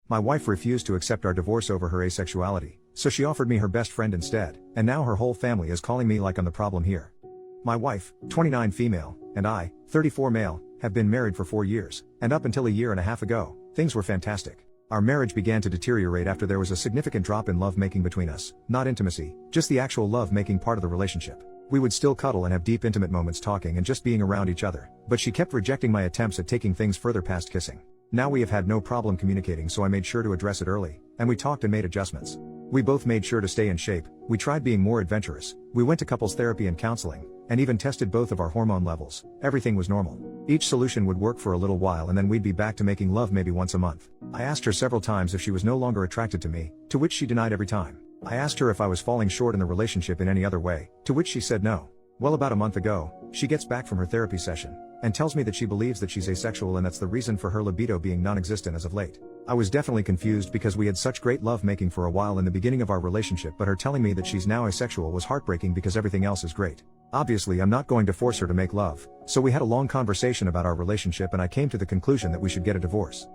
My wife refused to accept our divorce over her asexuality, so she offered me her best friend instead, and now her whole family is calling me like I'm the problem here. My wife, 29 female, and I, 34 male, have been married for 4 years, and up until a year and a half ago, things were fantastic. Our marriage began to deteriorate after there was a significant drop in love-making between us, not intimacy, just the actual love-making part of the relationship. We would still cuddle and have deep intimate moments talking and just being around each other, but she kept rejecting my attempts at taking things further past kissing. Now we have had no problem communicating, so I made sure to address it early, and we talked and made adjustments. We both made sure to stay in shape, we tried being more adventurous, we went to couples therapy and counseling, and even tested both of our hormone levels. Everything was normal. Each solution would work for a little while and then we'd be back to making love maybe once a month. I asked her several times if she was no longer attracted to me, to which she denied every time. I asked her if I was falling short in the relationship in any other way, to which she said no. Well, about a month ago, she gets back from her therapy session, and tells me that she believes that she's asexual and that's the reason for her libido being non-existent as of late. I was definitely confused because we had such great love-making for a while in the beginning of our relationship, but her telling me that she's now asexual was heartbreaking because everything else is great. Obviously I'm not going to force her to make love, so we had a long conversation about our relationship and I came to the conclusion that we should get a divorce.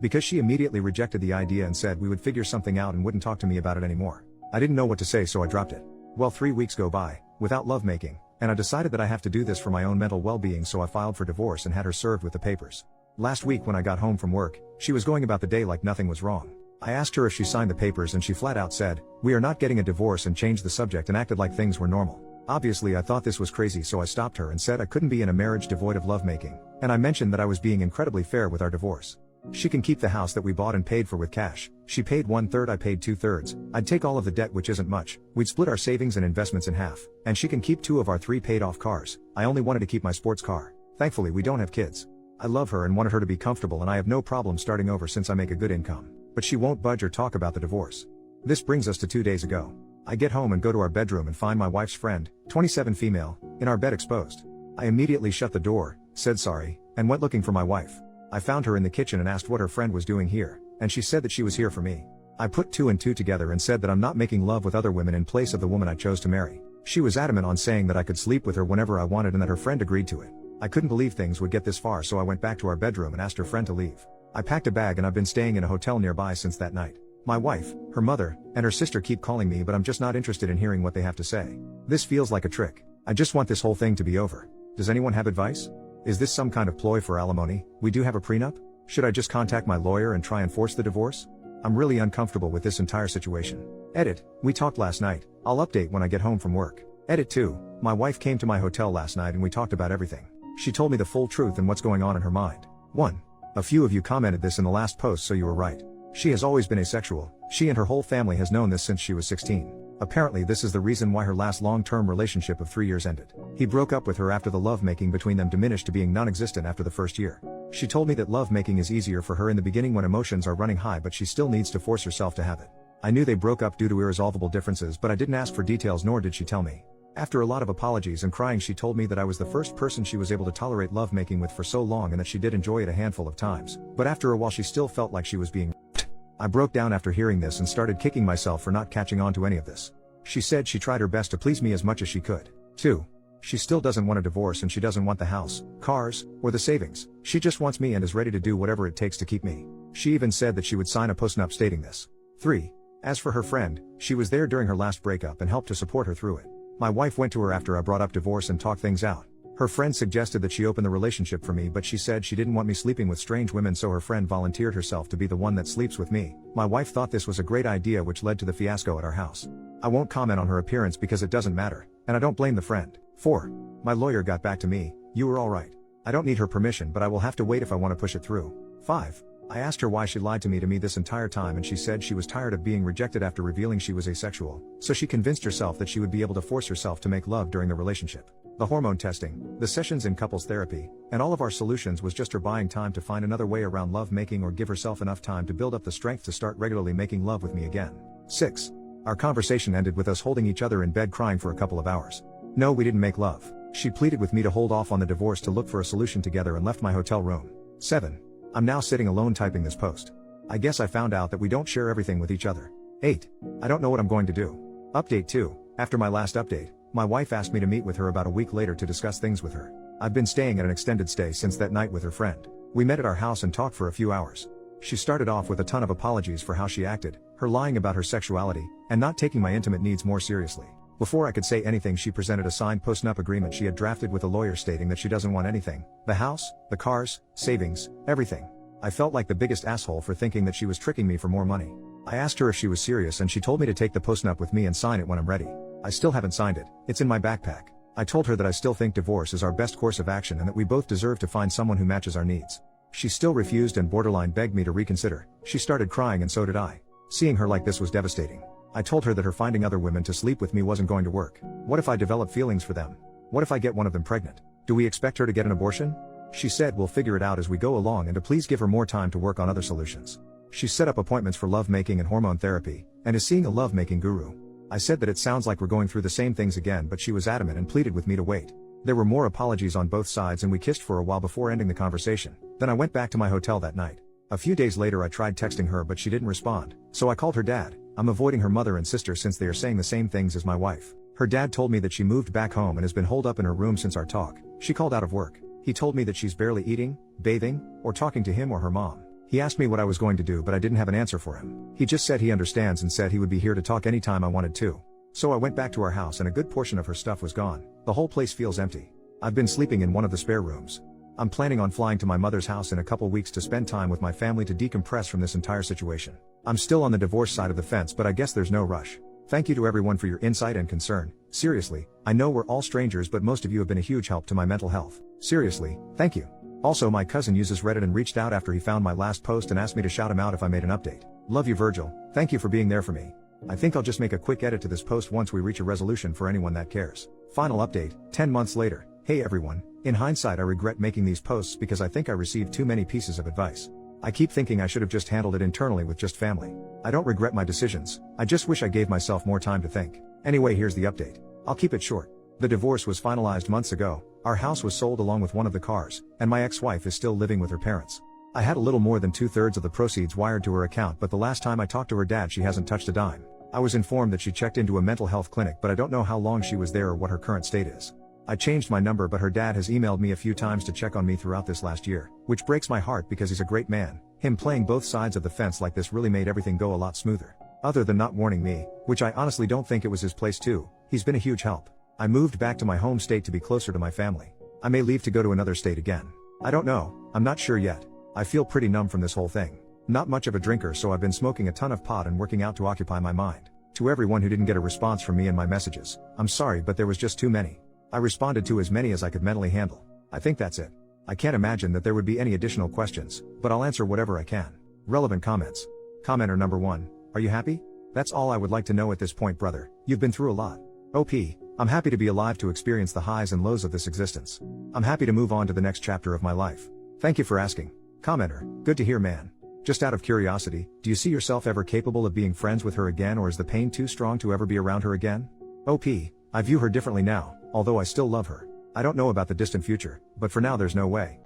Because she immediately rejected the idea and said we would figure something out and wouldn't talk to me about it anymore. I didn't know what to say, so I dropped it. Well, 3 weeks go by, without lovemaking, and I decided that I have to do this for my own mental well-being, so I filed for divorce and had her served with the papers. Last week when I got home from work, she was going about the day like nothing was wrong. I asked her if she signed the papers and she flat out said, "We are not getting a divorce," and changed the subject and acted like things were normal. Obviously I thought this was crazy, so I stopped her and said I couldn't be in a marriage devoid of lovemaking, and I mentioned that I was being incredibly fair with our divorce. She can keep the house that we bought and paid for with cash. She paid 1/3, I paid 2/3. I'd take all of the debt, which isn't much. We'd split our savings and investments in half, and she can keep 2 of our 3 paid off cars. I only wanted to keep my sports car. Thankfully we don't have kids. I love her and wanted her to be comfortable, and I have no problem starting over since I make a good income. But she won't budge or talk about the divorce. This brings us to 2 days ago. I get home and go to our bedroom and find my wife's friend, 27 female, in our bed exposed. I immediately shut the door, said sorry, and went looking for my wife. I found her in the kitchen and asked what her friend was doing here, and she said that she was here for me. I put 2 and 2 together and said that I'm not making love with other women in place of the woman I chose to marry. She was adamant on saying that I could sleep with her whenever I wanted and that her friend agreed to it. I couldn't believe things would get this far, so I went back to our bedroom and asked her friend to leave. I packed a bag and I've been staying in a hotel nearby since that night. My wife, her mother, and her sister keep calling me, but I'm just not interested in hearing what they have to say. This feels like a trick. I just want this whole thing to be over. Does anyone have advice? Is this some kind of ploy for alimony? We do have a prenup? Should I just contact my lawyer and try and force the divorce? I'm really uncomfortable with this entire situation. Edit, we talked last night. I'll update when I get home from work. Edit 2, my wife came to my hotel last night and we talked about everything. She told me the full truth and what's going on in her mind. 1. A few of you commented this in the last post, so you were right. She has always been asexual. She and her whole family has known this since she was 16. Apparently this is the reason why her last long-term relationship of 3 years ended. He broke up with her after the lovemaking between them diminished to being non-existent after the first year. She told me that lovemaking is easier for her in the beginning when emotions are running high, but she still needs to force herself to have it. I knew they broke up due to irresolvable differences, but I didn't ask for details, nor did she tell me. After a lot of apologies and crying, she told me that I was the first person she was able to tolerate lovemaking with for so long and that she did enjoy it a handful of times, but after a while she still felt like she was being raped. I broke down after hearing this and started kicking myself for not catching on to any of this. She said she tried her best to please me as much as she could. 2. She still doesn't want a divorce and she doesn't want the house, cars, or the savings. She just wants me and is ready to do whatever it takes to keep me. She even said that she would sign a postnup stating this. 3. As for her friend, she was there during her last breakup and helped to support her through it. My wife went to her after I brought up divorce and talked things out. Her friend suggested that she open the relationship for me, but she said she didn't want me sleeping with strange women, so her friend volunteered herself to be the one that sleeps with me. My wife thought this was a great idea, which led to the fiasco at our house. I won't comment on her appearance because it doesn't matter, and I don't blame the friend. 4. My lawyer got back to me. You were alright. I don't need her permission, but I will have to wait if I want to push it through. 5. I asked her why she lied to me this entire time, and she said she was tired of being rejected after revealing she was asexual, so she convinced herself that she would be able to force herself to make love during the relationship. The hormone testing, the sessions in couples therapy, and all of our solutions was just her buying time to find another way around love making or give herself enough time to build up the strength to start regularly making love with me again. 6. Our conversation ended with us holding each other in bed crying for a couple of hours. No, we didn't make love. She pleaded with me to hold off on the divorce to look for a solution together and left my hotel room. 7. I'm now sitting alone typing this post. I guess I found out that we don't share everything with each other. 8. I don't know what I'm going to do. Update 2. After my last update, my wife asked me to meet with her about a week later to discuss things with her. I've been staying at an extended stay since that night with her friend. We met at our house and talked for a few hours. She started off with a ton of apologies for how she acted, her lying about her sexuality, and not taking my intimate needs more seriously. Before I could say anything, she presented a signed post-nup agreement she had drafted with a lawyer stating that she doesn't want anything: the house, the cars, savings, everything. I felt like the biggest asshole for thinking that she was tricking me for more money. I asked her if she was serious and she told me to take the post-nup with me and sign it when I'm ready. I still haven't signed it, it's in my backpack. I told her that I still think divorce is our best course of action and that we both deserve to find someone who matches our needs. She still refused and borderline begged me to reconsider. She started crying and so did I. Seeing her like this was devastating. I told her that her finding other women to sleep with me wasn't going to work. What if I develop feelings for them? What if I get one of them pregnant? Do we expect her to get an abortion? She said we'll figure it out as we go along and to please give her more time to work on other solutions. She's set up appointments for lovemaking and hormone therapy, and is seeing a lovemaking guru. I said that it sounds like we're going through the same things again, but she was adamant and pleaded with me to wait. There were more apologies on both sides and we kissed for a while before ending the conversation. Then I went back to my hotel that night. A few days later I tried texting her but she didn't respond, so I called her dad. I'm avoiding her mother and sister since they are saying the same things as my wife. Her dad told me that she moved back home and has been holed up in her room since our talk. She called out of work. He told me that she's barely eating, bathing, or talking to him or her mom. He asked me what I was going to do but I didn't have an answer for him. He just said he understands and said he would be here to talk anytime I wanted to. So I went back to our house and a good portion of her stuff was gone. The whole place feels empty. I've been sleeping in one of the spare rooms. I'm planning on flying to my mother's house in a couple weeks to spend time with my family to decompress from this entire situation. I'm still on the divorce side of the fence, but I guess there's no rush. Thank you to everyone for your insight and concern. Seriously, I know we're all strangers, but most of you have been a huge help to my mental health. Seriously, thank you. Also, my cousin uses Reddit and reached out after he found my last post and asked me to shout him out if I made an update. Love you, Virgil. Thank you for being there for me. I think I'll just make a quick edit to this post once we reach a resolution for anyone that cares. Final update, 10 months later. Hey everyone, in hindsight I regret making these posts because I think I received too many pieces of advice. I keep thinking I should have just handled it internally with just family. I don't regret my decisions, I just wish I gave myself more time to think. Anyway, here's the update. I'll keep it short. The divorce was finalized months ago, our house was sold along with one of the cars, and my ex-wife is still living with her parents. I had a little more than 2/3 of the proceeds wired to her account, but the last time I talked to her dad she hasn't touched a dime. I was informed that she checked into a mental health clinic, but I don't know how long she was there or what her current state is. I changed my number, but her dad has emailed me a few times to check on me throughout this last year, which breaks my heart because he's a great man. Him playing both sides of the fence like this really made everything go a lot smoother. Other than not warning me, which I honestly don't think it was his place too, he's been a huge help. I moved back to my home state to be closer to my family. I may leave to go to another state again. I don't know, I'm not sure yet. I feel pretty numb from this whole thing. Not much of a drinker, so I've been smoking a ton of pot and working out to occupy my mind. To everyone who didn't get a response from me in my messages, I'm sorry, but there was just too many. I responded to as many as I could mentally handle. I think that's it. I can't imagine that there would be any additional questions, but I'll answer whatever I can. Relevant comments. Commenter number 1. Are you happy? That's all I would like to know at this point, brother. You've been through a lot. OP. I'm happy to be alive to experience the highs and lows of this existence. I'm happy to move on to the next chapter of my life. Thank you for asking. Commenter. Good to hear, man. Just out of curiosity, do you see yourself ever capable of being friends with her again, or is the pain too strong to ever be around her again? OP. I view her differently now, although I still love her. I don't know about the distant future, but for now there's no way.